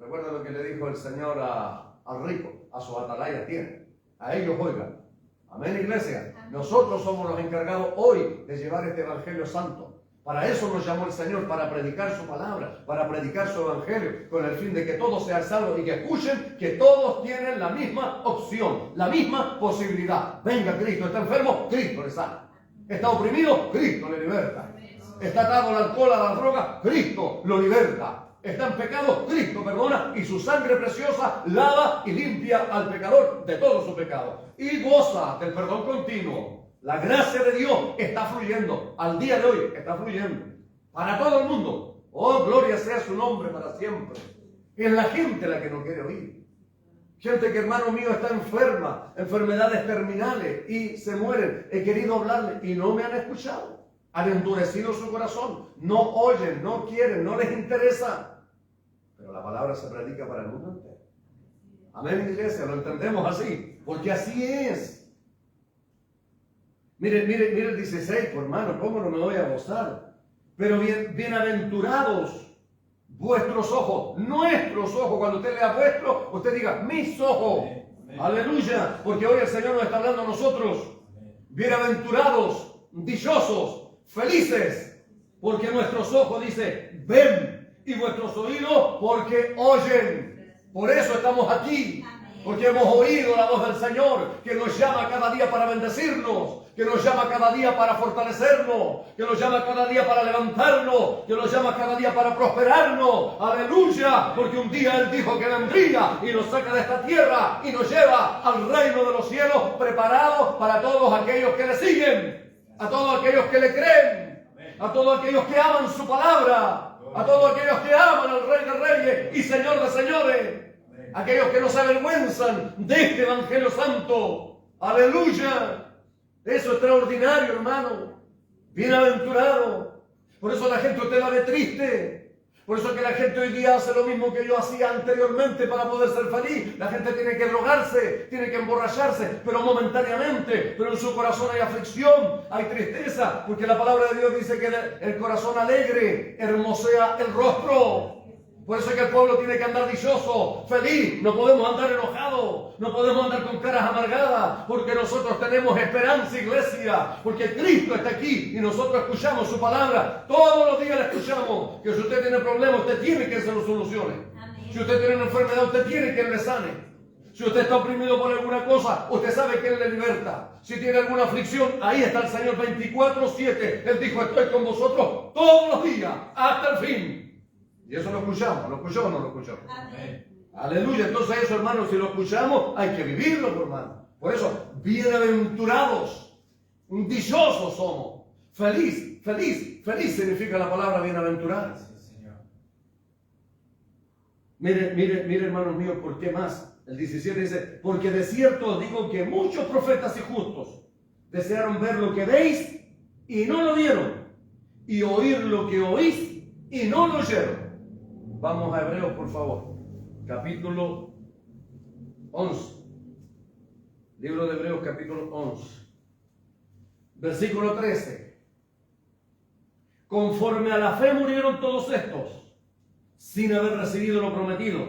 recuerda lo que le dijo el Señor al rico, a sus atalayas tiene. A ellos oigan. Amén, iglesia. Nosotros somos los encargados hoy de llevar este evangelio santo. Para eso nos llamó el Señor, para predicar su palabra, para predicar su evangelio, con el fin de que todos sean salvos y que escuchen que todos tienen la misma opción, la misma posibilidad. Venga Cristo, está enfermo, Cristo le sana. Está oprimido, Cristo le liberta. Está atado al alcohol, a la droga, Cristo lo liberta. Está en pecado, Cristo perdona y su sangre preciosa lava y limpia al pecador de todo su pecado. Y goza del perdón continuo. La gracia de Dios está fluyendo. Al día de hoy está fluyendo. Para todo el mundo. Oh, gloria sea su nombre para siempre. Es la gente la que no quiere oír. Gente que, hermano mío, está enferma. Enfermedades terminales. Y se mueren. He querido hablarles y no me han escuchado. Han endurecido su corazón. No oyen, no quieren, no les interesa. Pero la palabra se predica para el mundo entero. Amén, iglesia. Lo entendemos así. Porque así es. Mire el 16, por hermano, ¿cómo no me voy a gozar? Pero bienaventurados vuestros ojos, nuestros ojos. Cuando usted lea vuestro, usted diga mis ojos. Aleluya, porque hoy el Señor nos está hablando a nosotros. Bienaventurados, dichosos, felices, porque nuestros ojos, dice, ven, y vuestros oídos, porque oyen. Por eso estamos aquí, porque hemos oído la voz del Señor, que nos llama cada día para bendecirnos, que nos llama cada día para fortalecernos, que nos llama cada día para levantarnos, que nos llama cada día para prosperarnos. Aleluya, porque un día Él dijo que vendría y nos saca de esta tierra y nos lleva al reino de los cielos, preparados para todos aquellos que le siguen, a todos aquellos que le creen, a todos aquellos que aman su palabra, a todos aquellos que aman al Rey de Reyes y Señor de Señores, aquellos que no se avergüenzan de este Evangelio Santo. Aleluya. Eso es extraordinario, hermano. Bienaventurado. Por eso la gente usted la ve triste. Por eso que la gente hoy día hace lo mismo que yo hacía anteriormente para poder ser feliz. La gente tiene que drogarse, tiene que emborracharse, pero momentáneamente. Pero en su corazón hay aflicción, hay tristeza, porque la palabra de Dios dice que el corazón alegre hermosea el rostro. Por eso es que el pueblo tiene que andar dichoso, feliz. No podemos andar enojados, no podemos andar con caras amargadas, porque nosotros tenemos esperanza, iglesia, porque Cristo está aquí y nosotros escuchamos su palabra. Todos los días la escuchamos. Que si usted tiene problemas, usted tiene que se lo solucione. Amén. Si usted tiene una enfermedad, usted tiene que le sane. Si usted está oprimido por alguna cosa, usted sabe que Él le liberta. Si tiene alguna aflicción, ahí está el Señor 24/7. Él dijo, estoy con vosotros todos los días, hasta el fin. Y eso lo escuchamos. ¿Lo escuchó o no lo escuchó? Amén. Aleluya. Entonces eso, hermanos, si lo escuchamos, hay que vivirlo, hermano. Por eso, bienaventurados, dichosos somos. Feliz, feliz, feliz significa la palabra bienaventurado. Mire, hermanos míos, ¿por qué más? El 17 dice, porque de cierto os digo que muchos profetas y justos desearon ver lo que veis y no lo vieron, y oír lo que oís y no lo oyeron. Vamos a Hebreos, por favor. Capítulo 11. Libro de Hebreos, capítulo 11. Versículo 13. Conforme a la fe murieron todos estos, sin haber recibido lo prometido,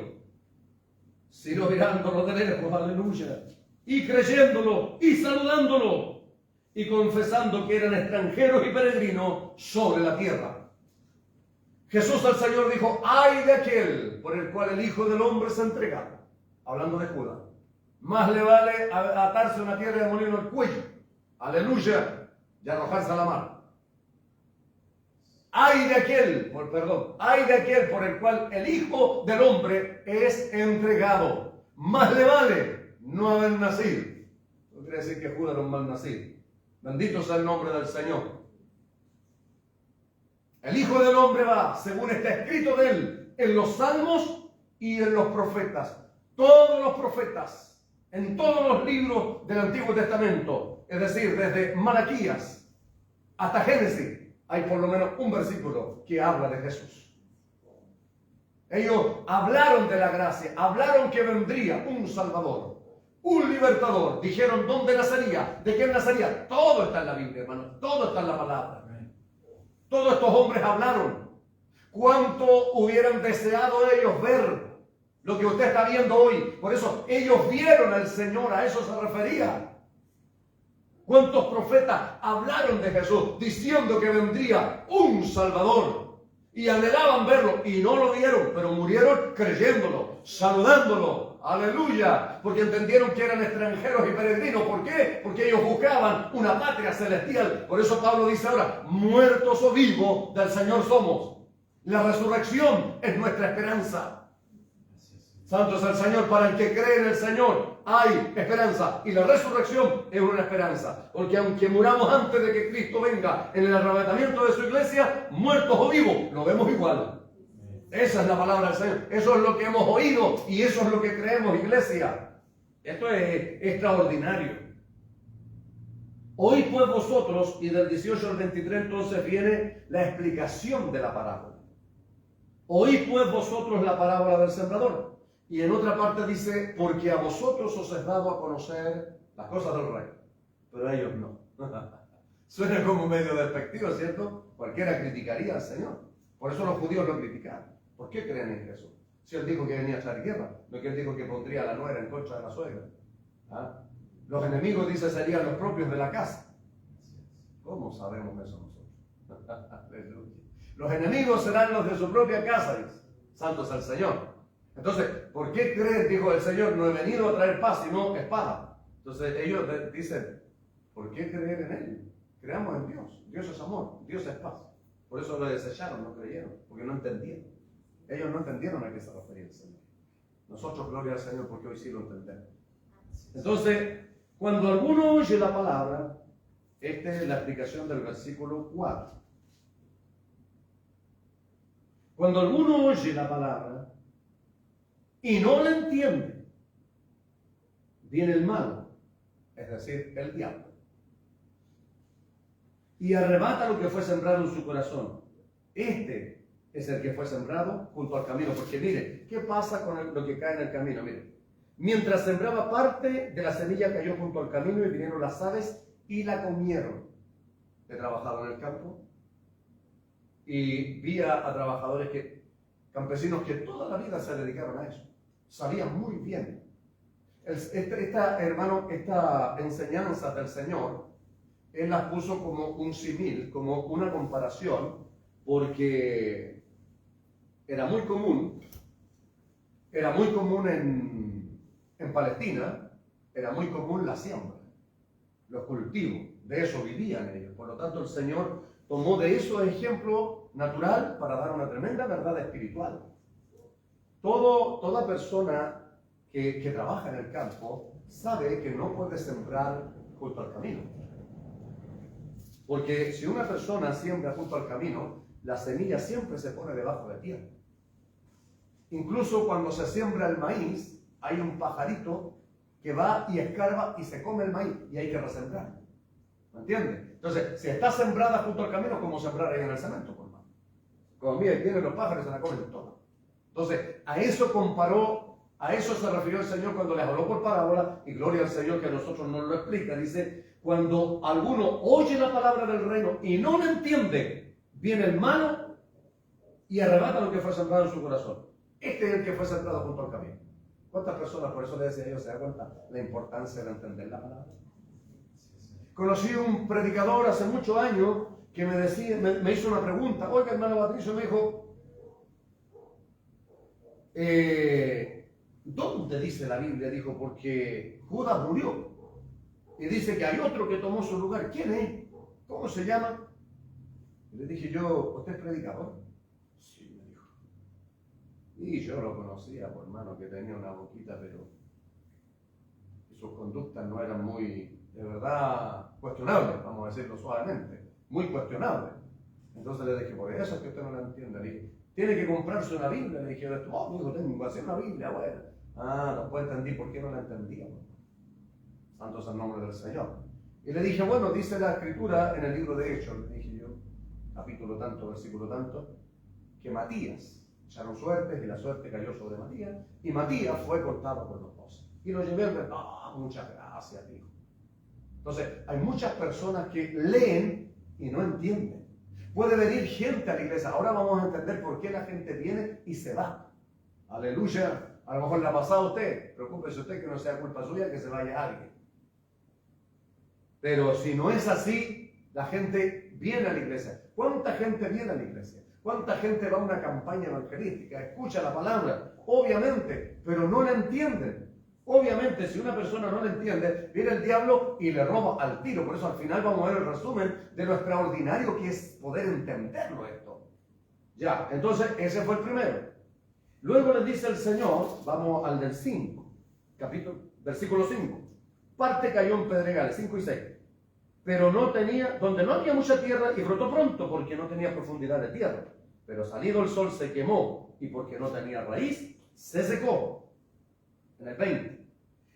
sino mirándolo de lejos, aleluya, y creyéndolo, y saludándolo, y confesando que eran extranjeros y peregrinos sobre la tierra. Jesús al Señor dijo, ay de aquel por el cual el Hijo del Hombre se entrega, hablando de Judas, más le vale atarse una piedra de molino al cuello, aleluya, y arrojarse a la mar. Ay de aquel por el cual el Hijo del Hombre es entregado, más le vale no haber nacido. No quiere decir que Judas era un mal nacido. Bendito sea el nombre del Señor. El Hijo del Hombre va, según está escrito de Él, en los Salmos y en los profetas. Todos los profetas, en todos los libros del Antiguo Testamento, es decir, desde Malaquías hasta Génesis, hay por lo menos un versículo que habla de Jesús. Ellos hablaron de la gracia, hablaron que vendría un Salvador, un libertador. Dijeron dónde nacería, de quién nacería. Todo está en la Biblia, hermano, todo está en la palabra. Todos estos hombres hablaron. ¿Cuánto hubieran deseado ellos ver lo que usted está viendo hoy? Por eso ellos vieron al Señor, a eso se refería. ¿Cuántos profetas hablaron de Jesús diciendo que vendría un Salvador? Y anhelaban verlo y no lo vieron, pero murieron creyéndolo, saludándolo. Aleluya, porque entendieron que eran extranjeros y peregrinos. ¿Por qué? Porque ellos buscaban una patria celestial. Por eso Pablo dice ahora, muertos o vivos del Señor somos. La resurrección es nuestra esperanza. Santo es el Señor, para el que cree en el Señor hay esperanza. Y la resurrección es una esperanza. Porque aunque muramos antes de que Cristo venga en el arrebatamiento de su iglesia, muertos o vivos, lo vemos igual. Esa es la palabra del Señor. Eso es lo que hemos oído y eso es lo que creemos, iglesia. Esto es extraordinario. Oíd pues vosotros, y del 18 al 23 entonces viene la explicación de la parábola. Oíd pues vosotros la parábola del sembrador. Y en otra parte dice, porque a vosotros os es dado a conocer las cosas del rey, pero a ellos no. Suena como medio despectivo, ¿cierto? Cualquiera criticaría al Señor. Por eso los judíos lo criticaron. ¿Por qué creen en Jesús? Si Él dijo que venía a echar guerra, no que Él dijo que pondría a la nuera en contra de la suegra. ¿Ah? Los enemigos, dice, serían los propios de la casa. ¿Cómo sabemos eso nosotros? Aleluya. Los enemigos serán los de su propia casa, dice. Santo es el Señor. Entonces, ¿por qué creen, dijo el Señor, no he venido a traer paz, sino espada? Entonces ellos dicen, ¿por qué creer en Él? Creamos en Dios. Dios es amor, Dios es paz. Por eso lo desecharon, no creyeron, porque no entendieron. Ellos no entendieron a qué se refería el Señor. Nosotros, gloria al Señor, porque hoy sí lo entendemos. Entonces, cuando alguno oye la palabra, esta es la explicación del versículo 4. Cuando alguno oye la palabra y no la entiende, viene el malo, es decir, el diablo, y arrebata lo que fue sembrado en su corazón. Este es el que fue sembrado junto al camino. Porque mire, ¿qué pasa con lo que cae en el camino? Mire, mientras sembraba, parte de la semilla cayó junto al camino y vinieron las aves y la comieron. He trabajado en el campo y vi a trabajadores campesinos que toda la vida se dedicaron a eso. Sabían muy bien. Esta enseñanza del Señor, Él las puso como un símil, como una comparación, porque era muy común en Palestina, era muy común la siembra, los cultivos, de eso vivían ellos. Por lo tanto, el Señor tomó de eso ejemplo natural para dar una tremenda verdad espiritual. Toda persona que trabaja en el campo sabe que no puede sembrar junto al camino. Porque si una persona siembra junto al camino, la semilla siempre se pone debajo de tierra. Incluso cuando se siembra el maíz, hay un pajarito que va y escarba y se come el maíz y hay que resembrar. ¿Me entiendes? Entonces, si está sembrada junto al camino, como sembrar ahí en el cemento, por más. Como mira, vienen los pájaros y se la comen toda. Entonces, a eso se refirió el Señor cuando les habló por parábola, y gloria al Señor que a nosotros nos lo explica. Dice, cuando alguno oye la palabra del reino y no la entiende, viene el malo y arrebata lo que fue sembrado en su corazón. Este es el que fue sembrado junto al camino. ¿Cuántas personas, por eso le decía yo, se da cuenta la importancia de entender la palabra? Conocí un predicador hace muchos años que me hizo una pregunta. Oiga, hermano Patricio, me dijo, ¿dónde dice la Biblia? Dijo, porque Judas murió. Y dice que hay otro que tomó su lugar. ¿Quién es? ¿Cómo se llama? Y le dije yo, ¿usted es predicador? Sí, me dijo. Y yo lo conocía, por hermano, que tenía una boquita, pero sus conductas no eran muy, de verdad, cuestionables, vamos a decirlo suavemente, muy cuestionables. Entonces le dije, por eso es que usted no la entiende. Le dije, tiene que comprarse una Biblia. Le dije, me dijo, tengo que hacer una Biblia, bueno. Después entendí por qué no la entendía. Santo es el nombre del Señor. Y le dije, bueno, dice la Escritura en el libro de Hechos, le dije yo, capítulo tanto, versículo tanto, que Matías echaron suertes y la suerte cayó sobre Matías, y Matías fue cortado por los dos. Y lo llevé al rey. Muchas gracias, dijo. Entonces, hay muchas personas que leen y no entienden. Puede venir gente a la iglesia. Ahora vamos a entender por qué la gente viene y se va. Aleluya. A lo mejor le ha pasado a usted. Preocúpese usted que no sea culpa suya que se vaya alguien. Pero si no es así, la gente viene a la iglesia. ¿Cuánta gente viene a la iglesia? ¿Cuánta gente va a una campaña evangelística? Escucha la palabra, obviamente, pero no la entienden. Obviamente, si una persona no la entiende, viene el diablo y le roba al tiro. Por eso al final vamos a ver el resumen de lo extraordinario que es poder entenderlo esto. Ya, entonces ese fue el primero. Luego le dice el Señor, vamos al del 5, versículo 5. Parte cayó en pedregales, 5 y 6. Pero donde no había mucha tierra, y brotó pronto porque no tenía profundidad de tierra. Pero salido el sol se quemó, y porque no tenía raíz, se secó. En el 20.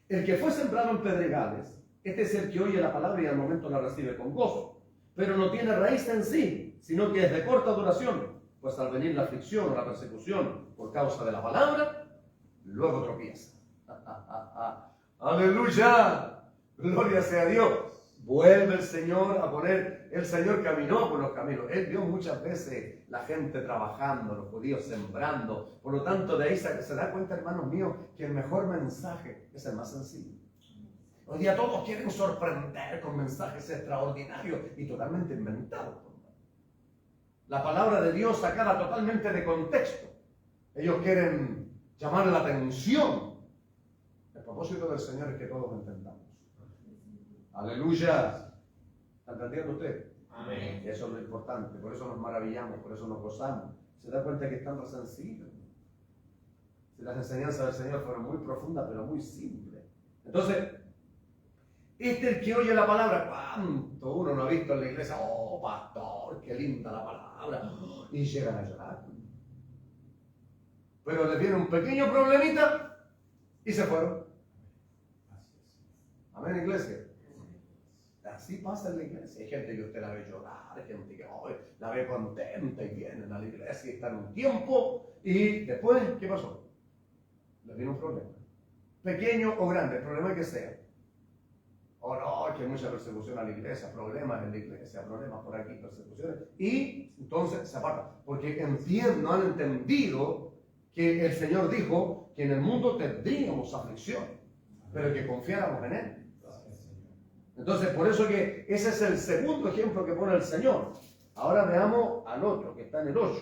El que fue sembrado en pedregales, este es el que oye la palabra y al momento la recibe con gozo. Pero no tiene raíz en sí, sino que es de corta duración. Pues al venir la aflicción o la persecución por causa de la palabra, luego tropieza. ¡Aleluya! ¡Gloria sea a Dios! Vuelve el Señor a poner, el Señor caminó por los caminos. Él vio muchas veces la gente trabajando, los judíos sembrando. Por lo tanto, de ahí se da cuenta, hermanos míos, que el mejor mensaje es el más sencillo. Hoy día todos quieren sorprender con mensajes extraordinarios y totalmente inventados. La palabra de Dios sacada totalmente de contexto. Ellos quieren llamar la atención. El propósito del Señor es que todos entendamos. Aleluya. ¿Está entendiendo usted? Amén. Eso es lo importante. Por eso nos maravillamos, por eso nos gozamos. Se da cuenta que es tan sencillo. Si las enseñanzas del Señor fueron muy profundas, pero muy simples. Entonces, este es el que oye la palabra. ¿Cuánto uno no ha visto en la iglesia? Oh, pastor, qué linda la palabra. Y llegan a llorar. Pero les viene un pequeño problemita y se fueron. Amén, iglesia. Así pasa en la iglesia. Hay gente que usted la ve llorar, hay gente que la ve contenta y vienen a la iglesia y están un tiempo y después, ¿qué pasó? Les viene un problema. Pequeño o grande, el problema que sea. Oh no, que hay mucha persecución a la iglesia, problemas en la iglesia, problemas por aquí, persecuciones. Y entonces se apartan, porque no han entendido que el Señor dijo que en el mundo tendríamos aflicción, pero que confiáramos en Él. Entonces, por eso que ese es el segundo ejemplo que pone el Señor. Ahora veamos al otro, que está en el 8.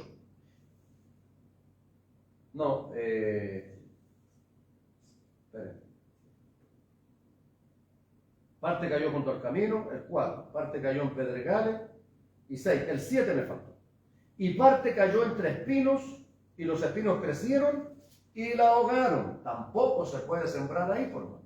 No, esperen. Parte cayó junto al camino, el 4. Parte cayó en pedregales, y 6. El 7 me faltó. Y parte cayó entre espinos, y los espinos crecieron y la ahogaron. Tampoco se puede sembrar ahí, por más.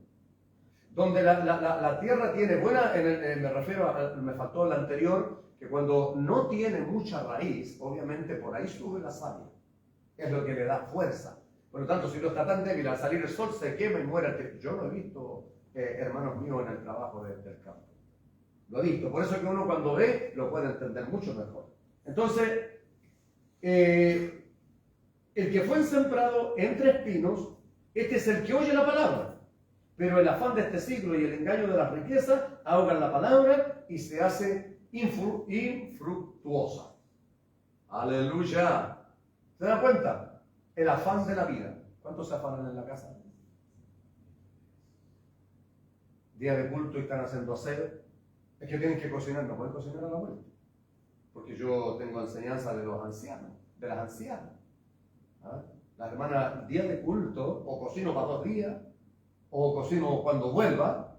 Donde la tierra tiene buena, me refiero me faltó el anterior, que cuando no tiene mucha raíz, obviamente por ahí sube la savia. Es lo que le da fuerza. Por lo tanto, si no está tan débil, al salir el sol se quema y muere. Yo lo he visto, hermanos míos, en el trabajo del campo. Lo he visto. Por eso que uno cuando ve, lo puede entender mucho mejor. Entonces, el que fue sembrado entre espinos, este es el que oye la palabra. Pero el afán de este siglo y el engaño de las riquezas ahogan la palabra y se hace infructuosa. Aleluya. ¿Se dan cuenta? El afán de la vida. ¿Cuántos se afanan en la casa? Día de culto y están haciendo aseo. Es que tienen que cocinar, no pueden cocinar a la vuelta. Porque yo tengo enseñanza de los ancianos, de las ancianas. ¿Ah? Las hermanas, día de culto, o cocino para 2 días, o cocino cuando vuelva,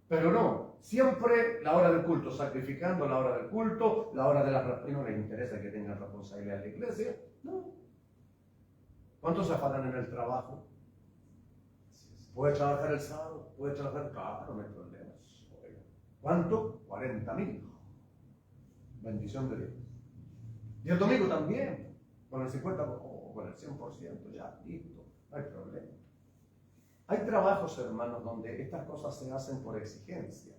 pero no, siempre la hora del culto, sacrificando la hora del culto, la hora de la... Y no les interesa que tengan responsabilidad en la iglesia, no. ¿Cuántos se afanan en el trabajo? ¿Puede trabajar el sábado? ¿Puede trabajar? Claro, no hay problema. ¿Cuánto? 40.000. Bendición de Dios. Y el domingo también, con el 50% o con el 100%, ya, listo, no hay problema. Hay trabajos, hermanos, donde estas cosas se hacen por exigencia.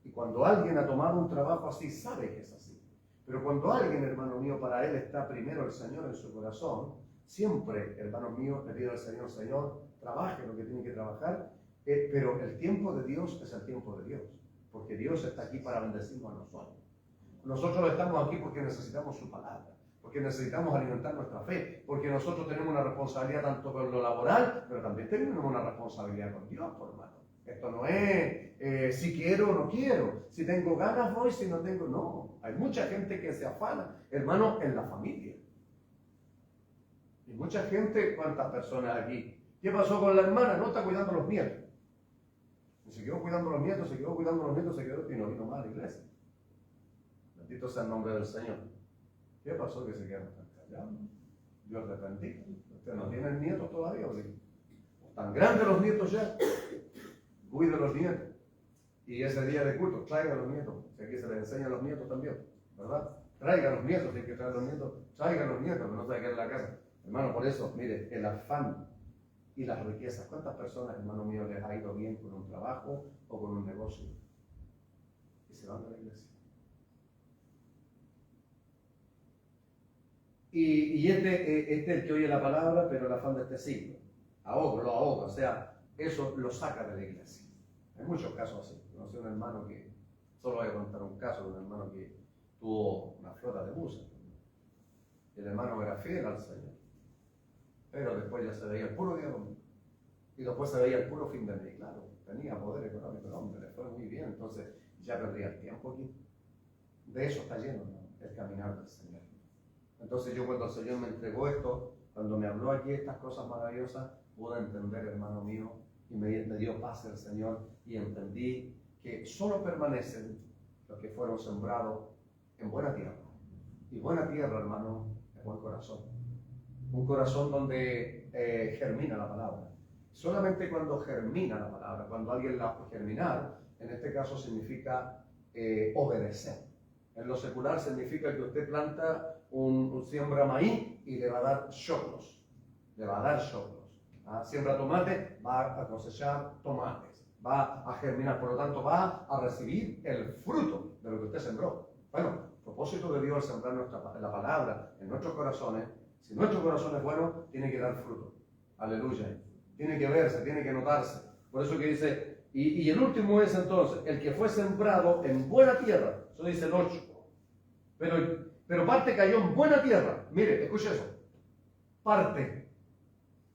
Y cuando alguien ha tomado un trabajo así, sabe que es así. Pero cuando alguien, hermano mío, para él está primero el Señor en su corazón, siempre, hermano mío, le pido al Señor, Señor, trabaje lo que tiene que trabajar, pero el tiempo de Dios es el tiempo de Dios. Porque Dios está aquí para bendecirnos a nosotros. Nosotros estamos aquí porque necesitamos su palabra. Porque necesitamos alimentar nuestra fe, porque nosotros tenemos una responsabilidad tanto con lo laboral, pero también tenemos una responsabilidad con Dios, por hermano. Esto no es si quiero o no quiero, si tengo ganas voy, si no tengo, no. Hay mucha gente que se afana, hermano, en la familia. Y mucha gente, ¿cuántas personas aquí? ¿Qué pasó con la hermana? No está cuidando a los nietos. Y se quedó cuidando a los nietos, se quedó cuidando a los nietos, se quedó y no vino más a la iglesia. Bendito sea el nombre del Señor. ¿Qué pasó que se quedaron tan callados? Dios les bendiga. Ustedes no tienen nietos todavía, ¿o sí? Están grandes los nietos ya. Cuiden los nietos. Y ese día de culto, traigan los nietos. Si aquí se les enseña a los nietos también, ¿verdad? Traigan los nietos, si hay que traer los nietos, traigan los nietos, que no se queden en la casa. Hermano, por eso, mire, el afán y las riquezas. ¿Cuántas personas, hermano mío, les ha ido bien con un trabajo o con un negocio? Y se van de la iglesia. Y este es el que oye la palabra, pero el afán de este siglo. Lo ahoga, o sea, eso lo saca de la iglesia. Hay muchos casos así. Conocí a un hermano que, solo voy a contar un caso de un hermano que tuvo una flota de buses. El hermano era fiel al Señor, pero después ya se veía el puro día domingo. Y después se veía el puro fin de mí, claro. Tenía poder económico, el hombre, le fue muy bien, entonces ya perdía el tiempo aquí. De eso está lleno, ¿no? El caminar del Señor. Entonces yo cuando el Señor me entregó esto, cuando me habló aquí estas cosas maravillosas, pude entender, hermano mío, y me dio paz el Señor, y entendí que solo permanecen los que fueron sembrados en buena tierra. Y buena tierra, hermano, es buen corazón. Un corazón donde germina la palabra. Solamente cuando germina la palabra, cuando alguien la hace germinar, en este caso significa obedecer. En lo secular significa que usted planta un siembra maíz y le va a dar choclos. Le va a dar choclos. ¿Ah? Siembra tomate, va a cosechar tomates. Va a germinar, por lo tanto va a recibir el fruto de lo que usted sembró. Bueno, el propósito de Dios es sembrar la palabra en nuestros corazones. Si nuestro corazón es bueno, tiene que dar fruto. Aleluya. Tiene que verse, tiene que notarse. Por eso que dice, y el último es entonces, el que fue sembrado en buena tierra. Eso dice el 8. Pero parte cayó en buena tierra. Mire, escuche eso. Parte.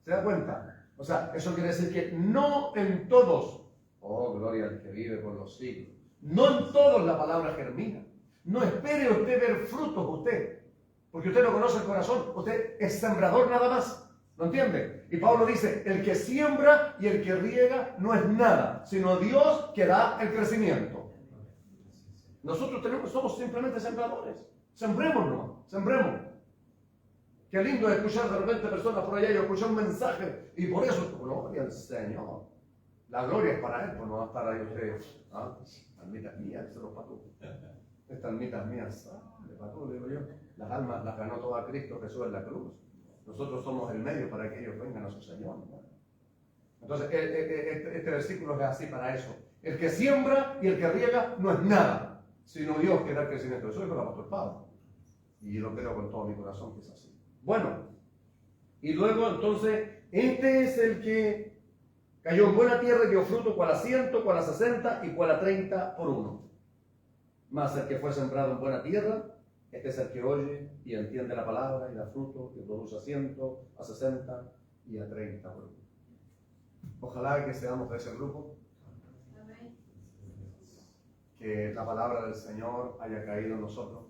¿Se da cuenta? O sea, eso quiere decir que no en todos, oh, gloria al que vive por los siglos, no en todos la palabra germina. No espere usted ver frutos usted, porque usted no conoce el corazón. Usted es sembrador nada más. ¿No entiende? Y Pablo dice, el que siembra y el que riega no es nada, sino Dios que da el crecimiento. Nosotros somos simplemente sembradores. Sembrémonos, sembremos. Qué lindo es escuchar de repente personas por allá y escuchar un mensaje. Y por eso, gloria al Señor. La gloria es para Él, pues no va a estar ahí ustedes. ¿Ah? Almitas mías, se los patú. Estas almitas mías, de patú, digo yo. Las almas las ganó todo a Cristo Jesús en la cruz. Nosotros somos el medio para que ellos vengan a su Señor. Entonces, este versículo es así para eso. El que siembra y el que riega no es nada, sino Dios que da el crecimiento. Eso dijo el apóstol Pablo. Y yo lo creo con todo mi corazón que es así. Bueno, y luego entonces, este es el que cayó en buena tierra y dio fruto, cual a 100, cual a 60 y cual a 30 por uno. Más el que fue sembrado en buena tierra, este es el que oye y entiende la palabra y da fruto y produce a 100, a 60 y a 30 por uno. Ojalá que seamos de ese grupo. Que la palabra del Señor haya caído en nosotros,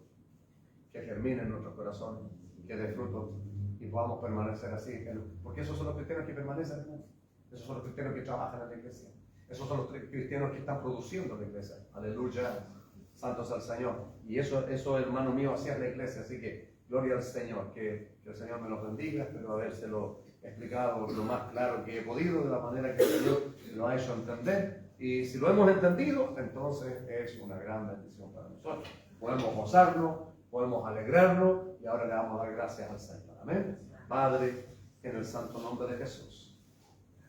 que germine en nuestros corazones, que dé fruto y podamos permanecer así. Porque esos son los cristianos que permanecen, hermano. Esos son los cristianos que trabajan en la iglesia. Esos son los cristianos que están produciendo la iglesia. Aleluya. Santos al Señor. Y eso, hermano mío, así es la iglesia. Así que, gloria al Señor. Que el Señor me los bendiga. Espero habérselo explicado lo más claro que he podido, de la manera que el Señor lo ha hecho entender. Y si lo hemos entendido, entonces es una gran bendición para nosotros. Podemos gozarnos, podemos alegrarnos y ahora le vamos a dar gracias al Señor. Amén. Padre, en el santo nombre de Jesús.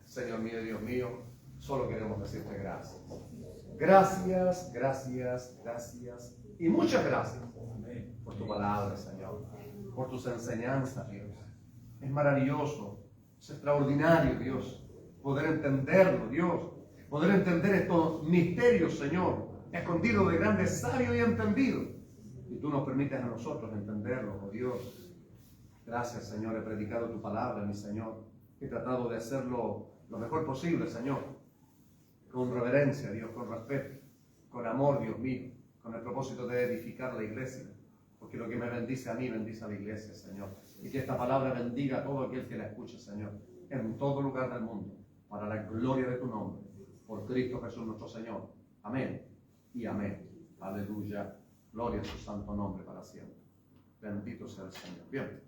Señor mío y Dios mío, solo queremos decirte gracias. Gracias, gracias, gracias y muchas gracias por tu palabra, Señor, por tus enseñanzas, Dios. Es maravilloso, es extraordinario, Dios, poder entenderlo, Dios, poder entender estos misterios, Señor, escondidos de grandes sabios y entendidos. Y tú nos permites a nosotros entenderlos, oh Dios. Gracias, Señor, he predicado tu palabra, mi Señor. He tratado de hacerlo lo mejor posible, Señor. Con reverencia, Dios, con respeto, con amor, Dios mío, con el propósito de edificar la iglesia. Porque lo que me bendice a mí, bendice a la iglesia, Señor. Y que esta palabra bendiga a todo aquel que la escuche, Señor, en todo lugar del mundo, para la gloria de tu nombre, por Cristo Jesús nuestro Señor. Amén y amén. Aleluya. Gloria a su santo nombre para siempre. Bendito sea el Señor. Bien.